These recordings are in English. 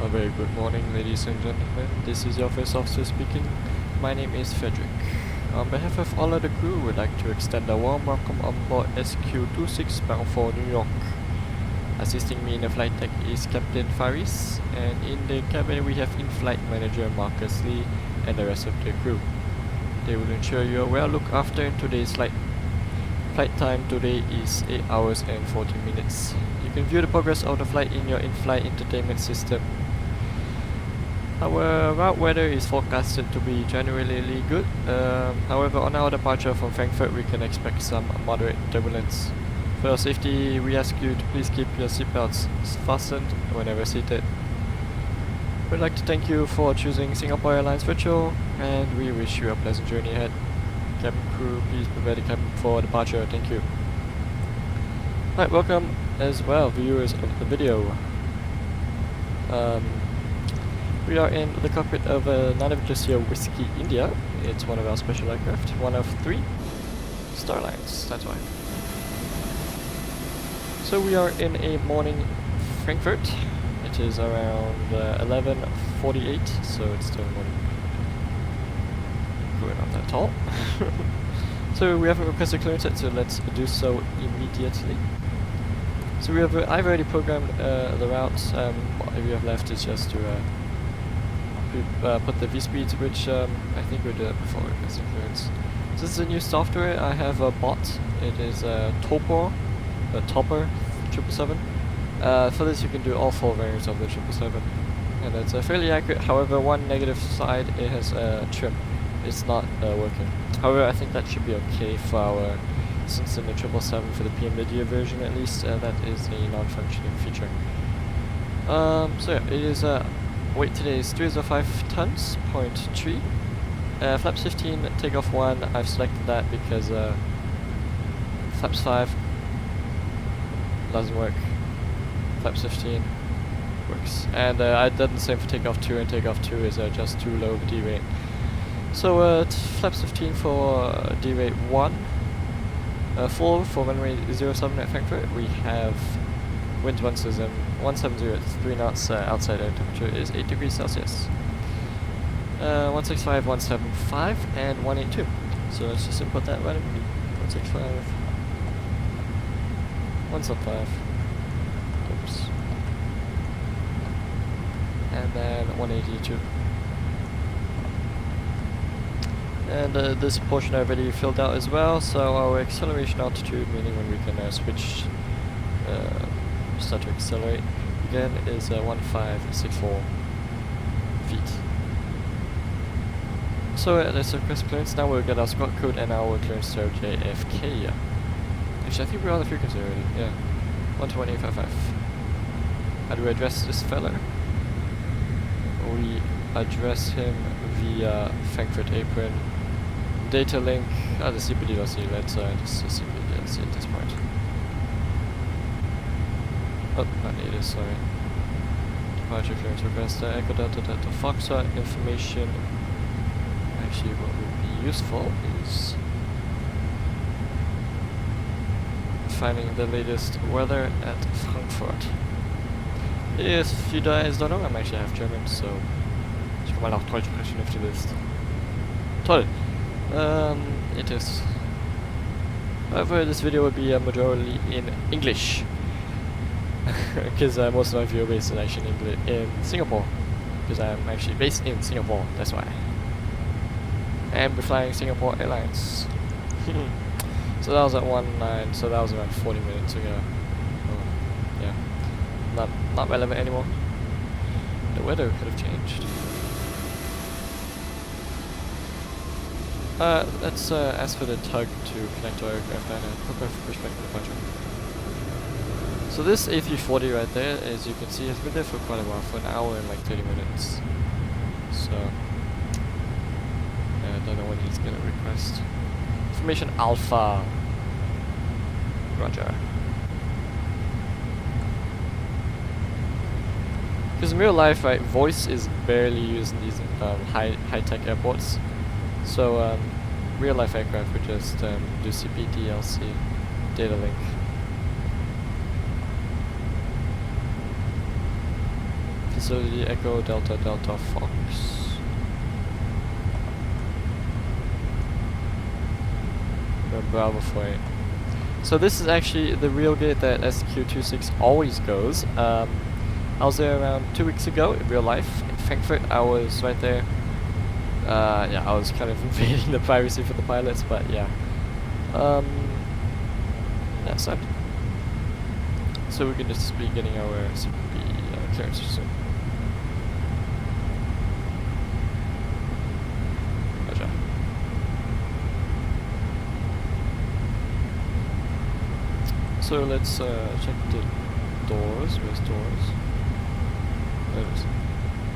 very good morning, ladies and gentlemen. This is your first officer speaking. My name is Frederick. On behalf of all of the crew, we'd like to extend a warm welcome on board SQ26 bound for New York. Assisting me in the flight deck is Captain Faris, and in the cabin we have in-flight manager Marcus Lee and the rest of the crew. They will ensure you are well looked after in today's flight. Flight time today is 8 hours and 40 minutes. You can view the progress of the flight in your in-flight entertainment system. Our route weather is forecasted to be generally good. However, on our departure from Frankfurt, we can expect some moderate turbulence. For your safety, we ask you to please keep your seatbelts fastened whenever seated. We'd like to thank you for choosing Singapore Airlines Virtual, and we wish you a pleasant journey ahead. Cabin crew, please prepare the cabin for departure. Thank you. Alright, welcome as well, viewers of the video. We are in the cockpit of Navigraph Whiskey India. It's one of our special aircraft, one of 3 Starlines, that's why. So we are in a morning Frankfurt. It is around 11:48, so it's still morning. We're not that tall. So we haven't requested clearance yet, so let's do so immediately. So I've already programmed the routes. What we have left is just to put the V-speeds, which I think we did before requesting clearance. So this is a new software I have bought. It is TOPOR, TOPOR 777. For this you can do all 4 variants of the 777, and it's fairly accurate. However, one negative side, it has trim. It's not working. However, I think that should be okay for our, since in the 777 for the PMDG version at least, that is a non-functioning feature. So yeah, it is weight today is 305 tons, 0.3. Flaps 15, takeoff 1, I've selected that because flaps 5 doesn't work. Flaps 15 works. And I did the same for takeoff 2, and takeoff 2 is just too low of D rate. So flaps 15 for D rate 1. Full for runway 07 at Frankfurt. We have wind 170 at 3 knots, outside air temperature is 8 degrees Celsius. 165, 175, and 182. So let's just input that randomly. 165, 175. Oops. And then 182. And this portion I already filled out as well, so our acceleration altitude, meaning when we can switch, start to accelerate again, is 1564 feet. So let's request clearance. Now we'll get our squawk code and our clearance to JFK. Actually, I think we're on the frequency already, yeah. 12855. How do we address this fella? We address him via Frankfurt apron. Data link, the CPDLC, let's just CPDLC at this point. Oh, not needed, sorry. Departure clearance request, Echo Delta Delta Foxtrot information. Actually, what would be useful is finding the latest weather at Frankfurt. Yes, if you guys don't know, I'm actually half German, so ich kann mal auch Deutsch sprechen, if you list. Toll! It is. However, this video will be majority in English, because most of my viewer base is actually in Singapore, because I'm actually based in Singapore, that's why. And we're flying Singapore Airlines. So that was at 19, so that was around 40 minutes ago. Oh, yeah. Not relevant anymore. The weather could have changed. Let's ask for the tug to connect to our aircraft and prepare for perspective departure. So this A340 right there, as you can see, has been there for quite a while, for an hour and like 30 minutes. So I don't know when he's gonna request. Information Alpha. Roger. Because in real life, right, voice is barely used in these high-tech airports. So real life aircraft would just do CPDLC data link. facility Echo Delta Delta Fox. Bravo for 8. So this is actually the real gate that SQ26 always goes. I was there around 2 weeks ago in real life in Frankfurt. I was right there. Yeah, I was kind of invading the privacy for the pilots, but yeah. That's that. So we can just be getting our CP clearance soon. Gotcha. So let's check the doors. Where's doors? There it is.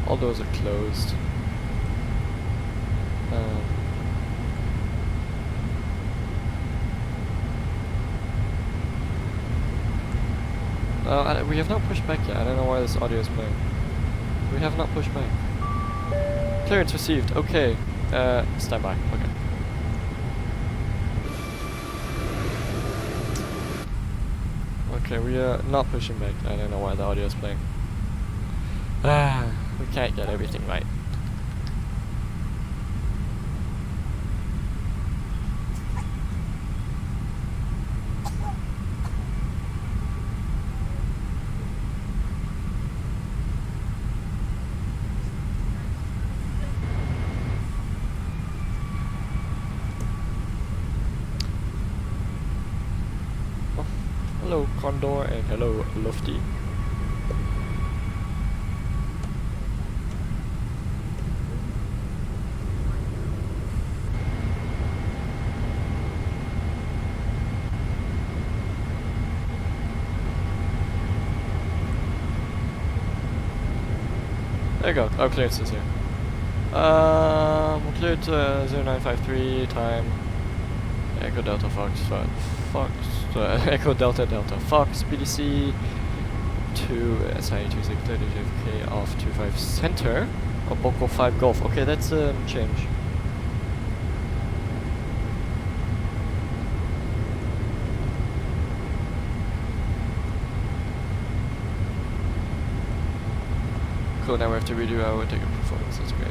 All doors are closed. We have not pushed back yet. I don't know why this audio is playing. We have not pushed back. Clearance received. Okay. Stand by. Okay. Okay, we are not pushing back. I don't know why the audio is playing. We can't get everything right. Hello Condor and hello Lofty. There you go, our clearance is here. We're cleared to 0953 time. Echo Delta Fox, Echo Delta Delta Fox, PDC to SI26 JFK off 25 center, OBOKA 5 Golf. Okay, that's a change. Cool, now we have to redo our ticket performance, that's great.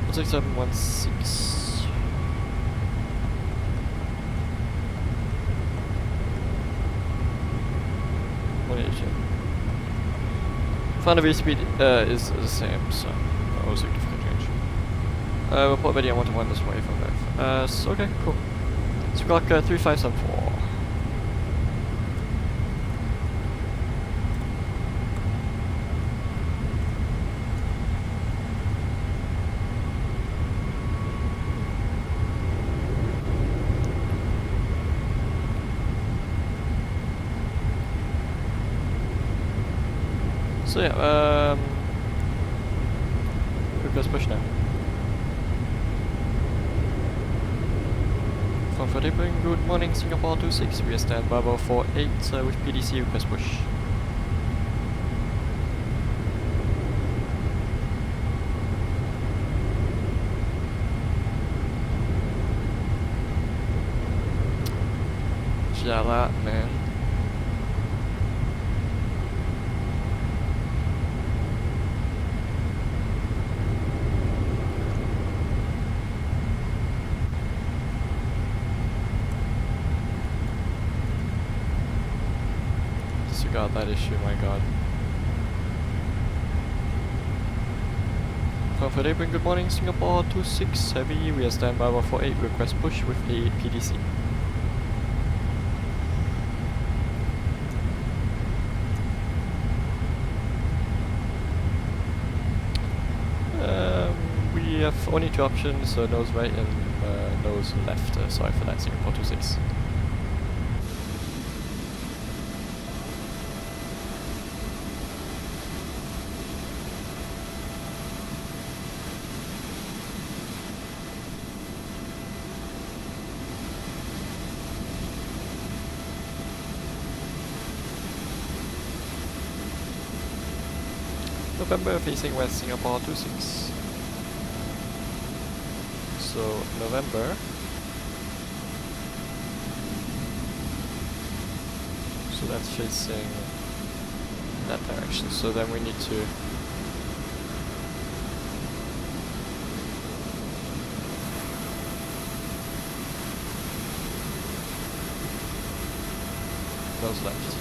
Looks like 716. What is it? Final V speed is the same, so no significant change. Report ready on 1-1 this way from both. So okay, cool. So clock 3574. So yeah, request push now. Frankfurt April, good morning, Singapore 26, we are stand by 48 with PDC request push. Yeah, that man. Disregard that issue, my god. Frankfurt April, good morning, Singapore 26 heavy, we are stand by 48, request push with a PDC. We have only two options, nose right and nose left. Sorry for that, Singapore 26. November facing west, Singapore 26. So November. So that's facing that direction. So then we need to goes left.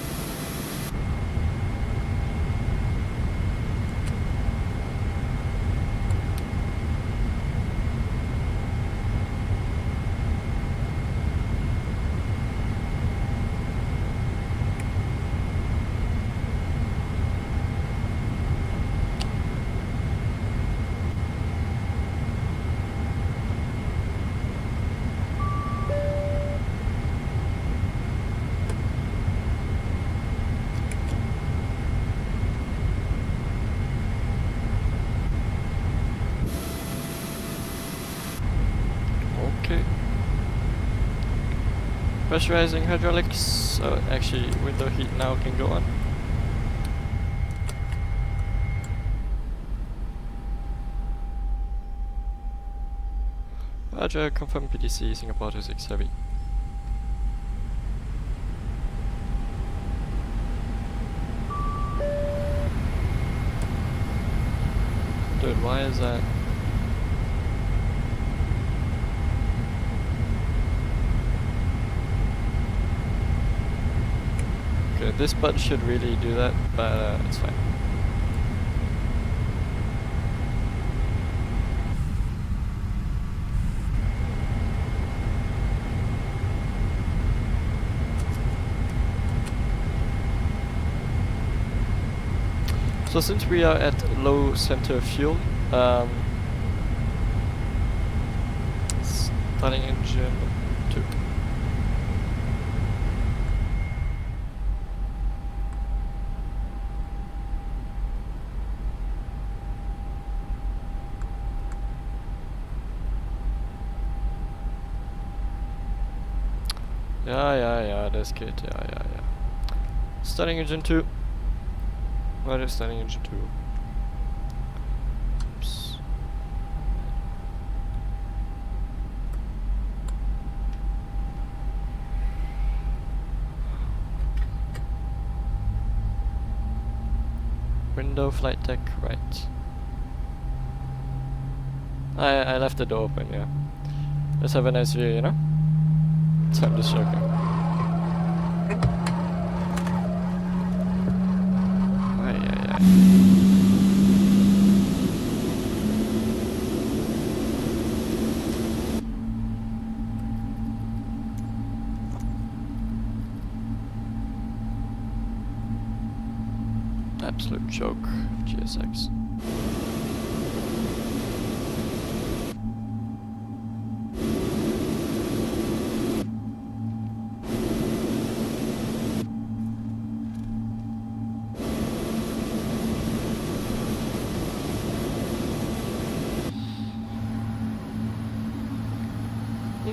Pressurizing hydraulics. Oh, actually, window heat now can go on. Roger, confirm PDC, Singapore 26 heavy. Dude, why is that? Okay, this button should really do that, but it's fine. So since we are at low center of fuel, starting engine 2. Yeah, that's good. Yeah. Starting engine 2. What is starting engine 2? Oops. Window, flight deck, right. I left the door open, yeah. Let's have a nice view, you know? So I'm just joking. Absolute joke, GSX.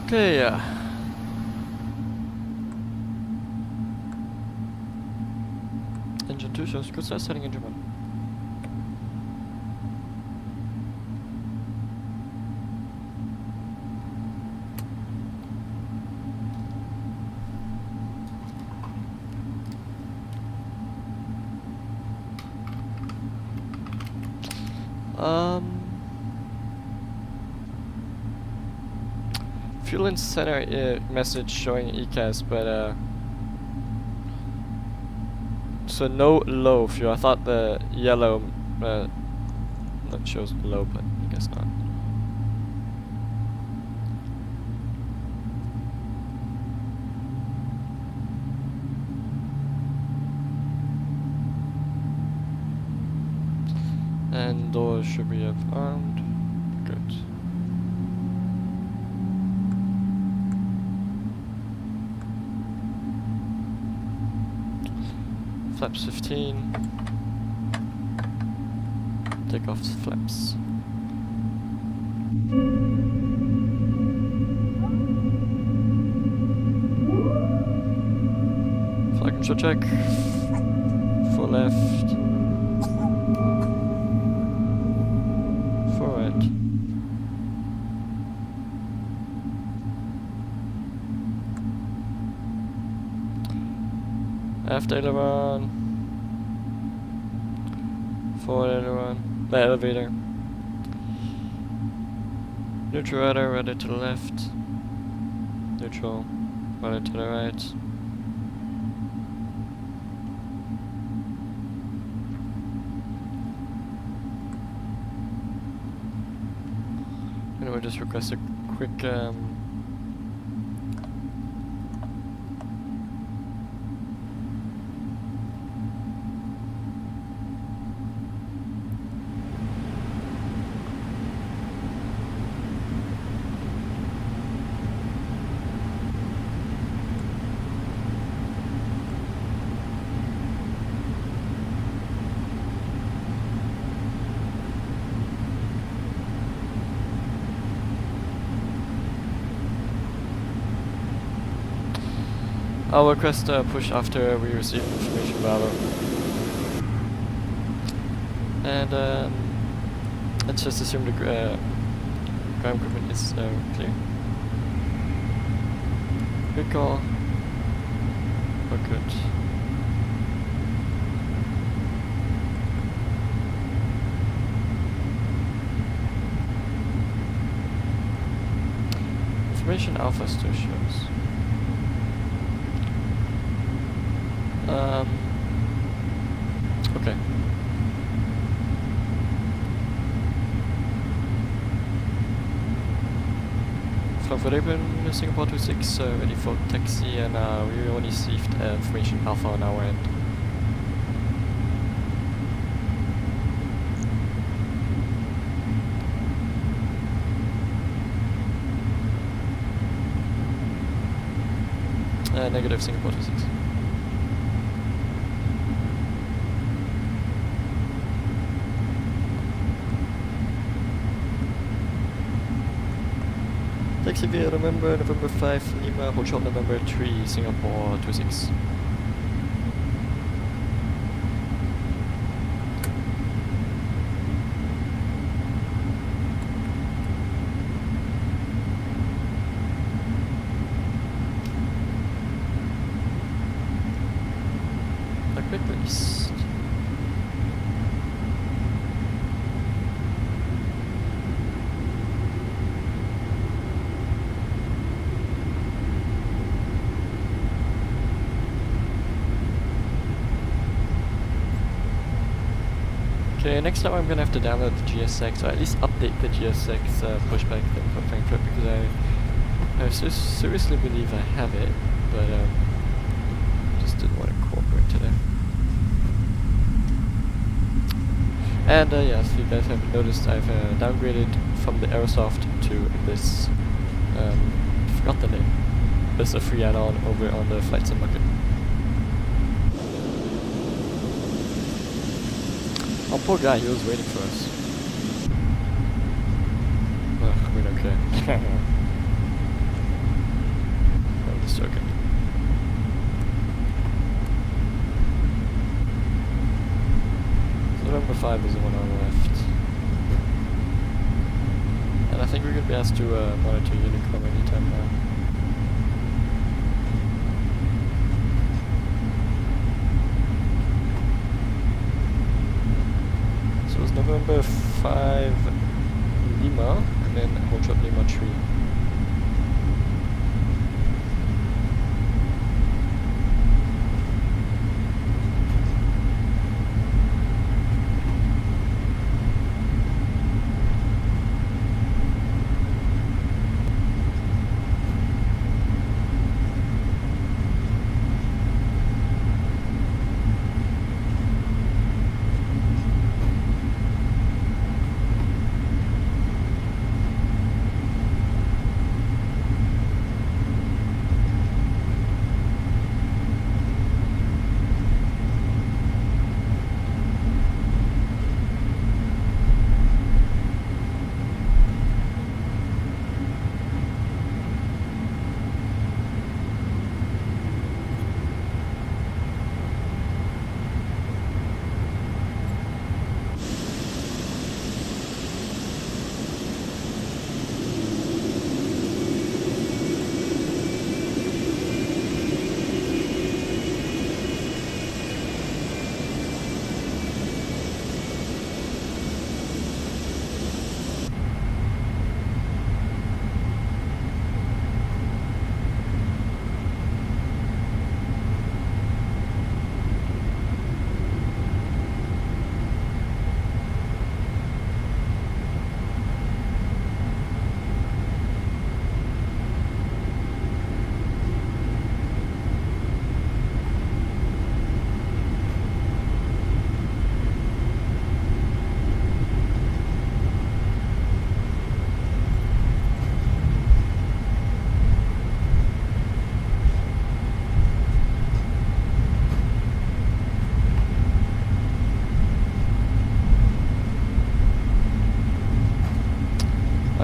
Okay, yeah. Engine 2 shows good start, setting engine 1. Fuel in center message showing ECAS, but so no low fuel. I thought the yellow that shows low, but I guess not. And doors should be have armed. Good. Flaps 15. Take off the flaps. Flag control check. For left. Left aileron. Forward aileron. The elevator. Neutral rudder to the left. Neutral, rudder to the right. And we'll just request a quick I'll request a push after we receive information about it. And let's just assume the ground equipment is clear. RIKAL. We're good. Information alpha still shows. Okay. Frankfurt open, Singapore 26, ready for taxi, and we only received information alpha on our end. Negative Singapore 26. Taxi via November 5, Lima, Hotel November 3, Singapore 26. Cockpit released. Okay, next up I'm gonna have to download the GSX, or at least update the GSX pushback thing for Frankfurt, because I seriously believe I have it, but just didn't want to cooperate today. And yeah, so you guys have noticed I've downgraded from the Aerosoft to this, forgot the name, this is a free add-on over on the Flight Sim bucket. Oh, poor guy, he was waiting for us. Ugh, we don't care. I'm just joking. So number 5 is the one on the left. And I think we're going to be asked to monitor Unicom anytime now. November 5 Lima, and then Hotel Lima 3.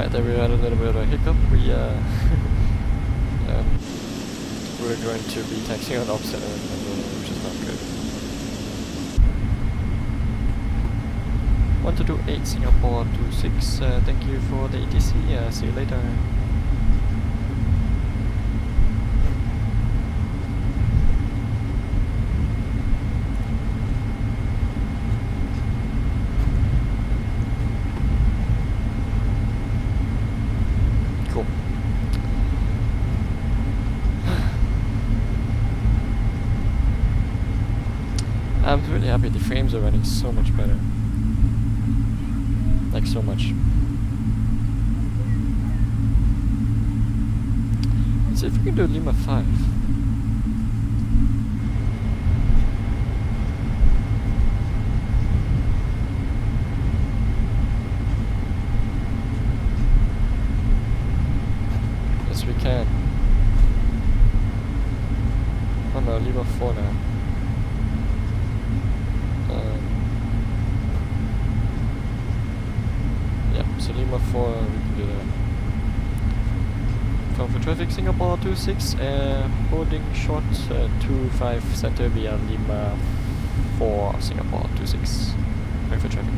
Alright, there we had a little bit of a hiccup. We we're going to be taxiing on opposite end, which is not good. 1228 Singapore 26. Thank you for the ETC. See you later. I'm really happy the frames are running so much better. Like so much. Let's see if we can do Lima 5. Yes, we can. Oh no, Lima 4 now. So Lima 4, we can do that. Frankfurt traffic, Singapore 26, holding short 25 center via Lima 4, Singapore 26. Frankfurt traffic.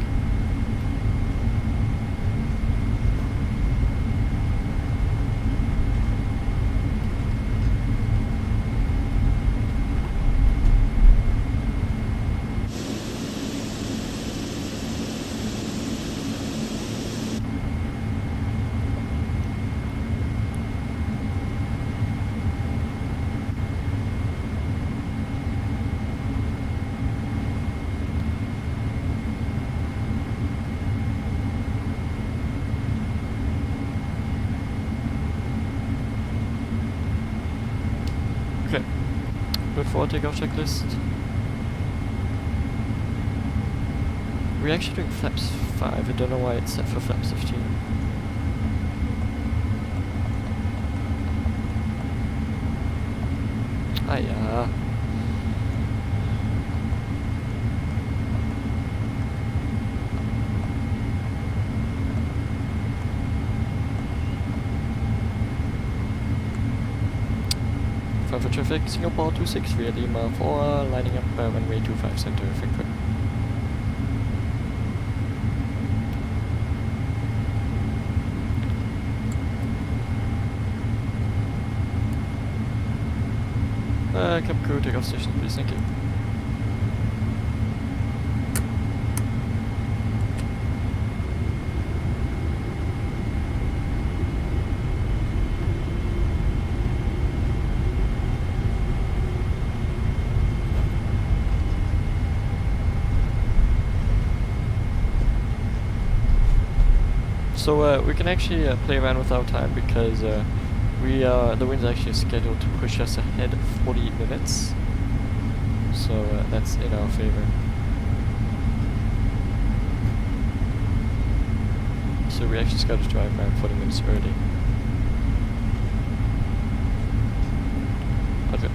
Before takeoff checklist. We're actually doing flaps 5. I don't know why it's set for flaps 15. Hiya. For traffic, Singapore 26 via Lima 4, lining up runway 25 center, Frankfurt. Cab crew, take off station, please, thank you. So we can actually play around with our time because the wind's actually scheduled to push us ahead 40 minutes. So that's in our favor. So we actually just got to drive around 40 minutes early. Okay.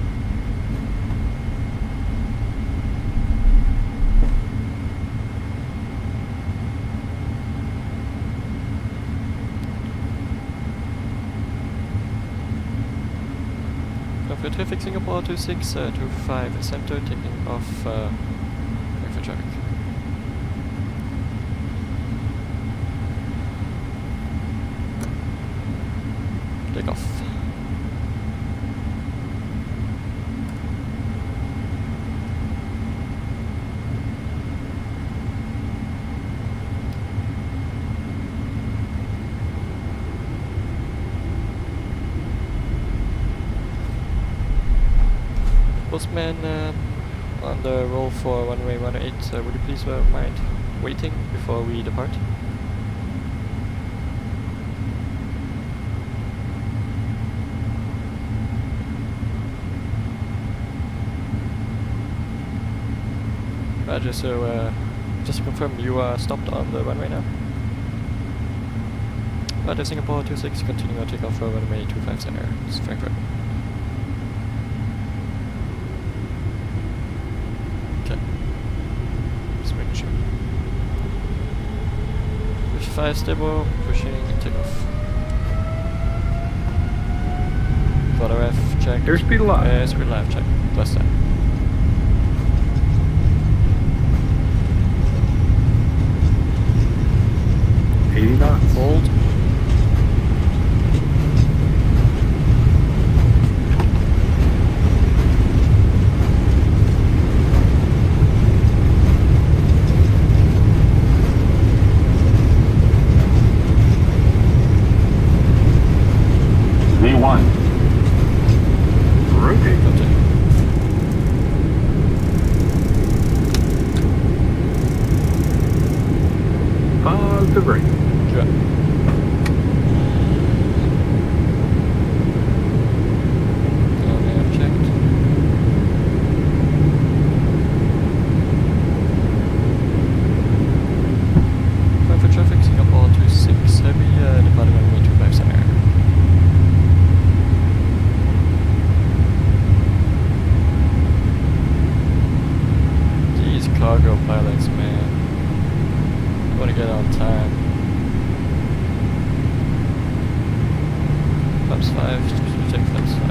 For traffic, Singapore 26 to 5 center, taking off for traffic. Take off. Postman on the roll for runway 108, would you please mind waiting before we depart? Roger, so just to confirm, you are stopped on the runway now? Roger, Singapore 26, continue our takeoff for runway 25 center, it's Frankfurt. 5 stable, pushing takeoff. Rudder F check. Airspeed alive. Airspeed alive check. Less than. knots. Hold. V1. Rotate. Positive right. Sure. Okay, I've checked. Frankfurt traffic, Singapore 26 heavy, departing runway 25 center. These cargo pilots, man. I want to get on time. Flaps 5, just check flaps 5.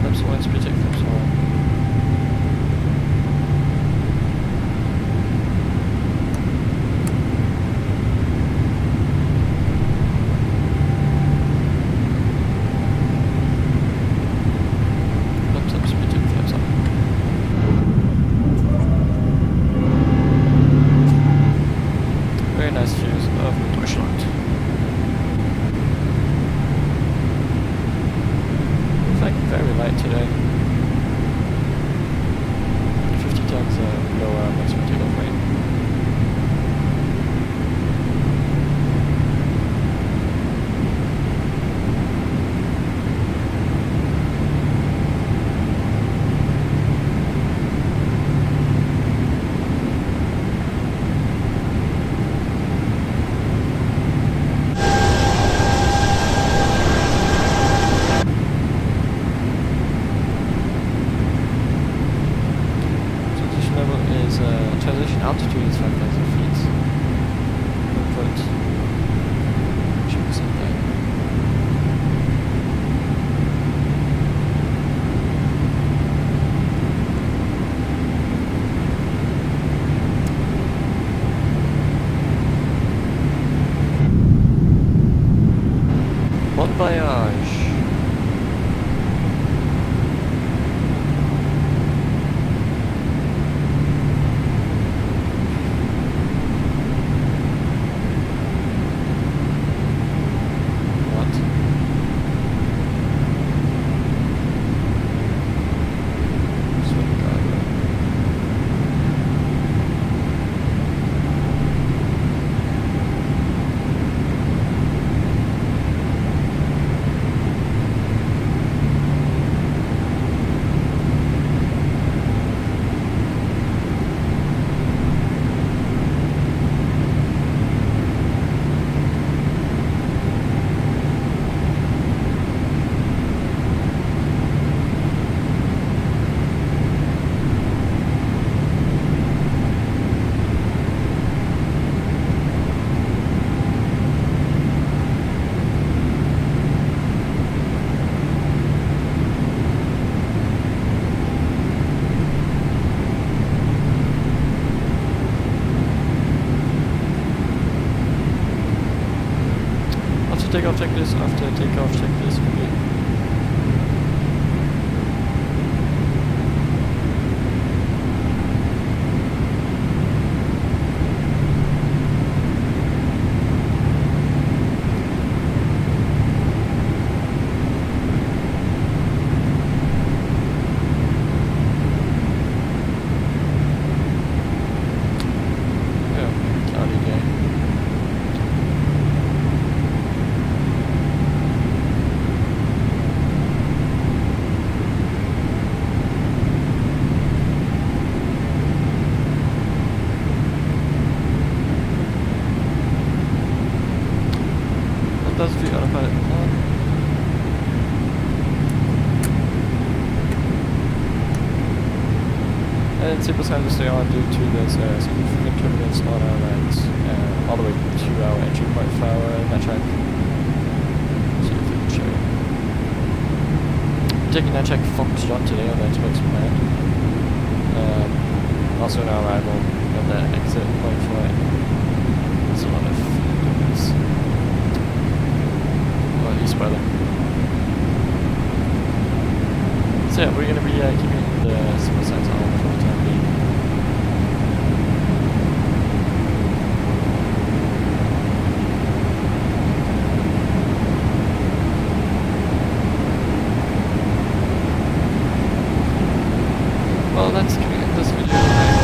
Flaps 1, speed check flaps 1. Flaps up, speed check flaps up. Very nice views of Deutschland. Flying very light today. 50 tons below maximum takeoff weight. Transition level is transition altitude is 5,000 feet. Input. Should be something. Bon voyage. What? Swing cargo. After takeoff checklist, after takeoff checklist complete. Yeah, cloudy day. And super signs will stay on due to this significant turbulence on our lines, all the way to our entry point for our NetTrack. See if we can show you. Taking NetTrack Foxtrot today on the Atmos plan. Also in our arrival at the exit point for it. There's a lot of turbulence. Well, east weather. So yeah, we're going to be keeping the super signs on for the time being. Well, that's going to end this video.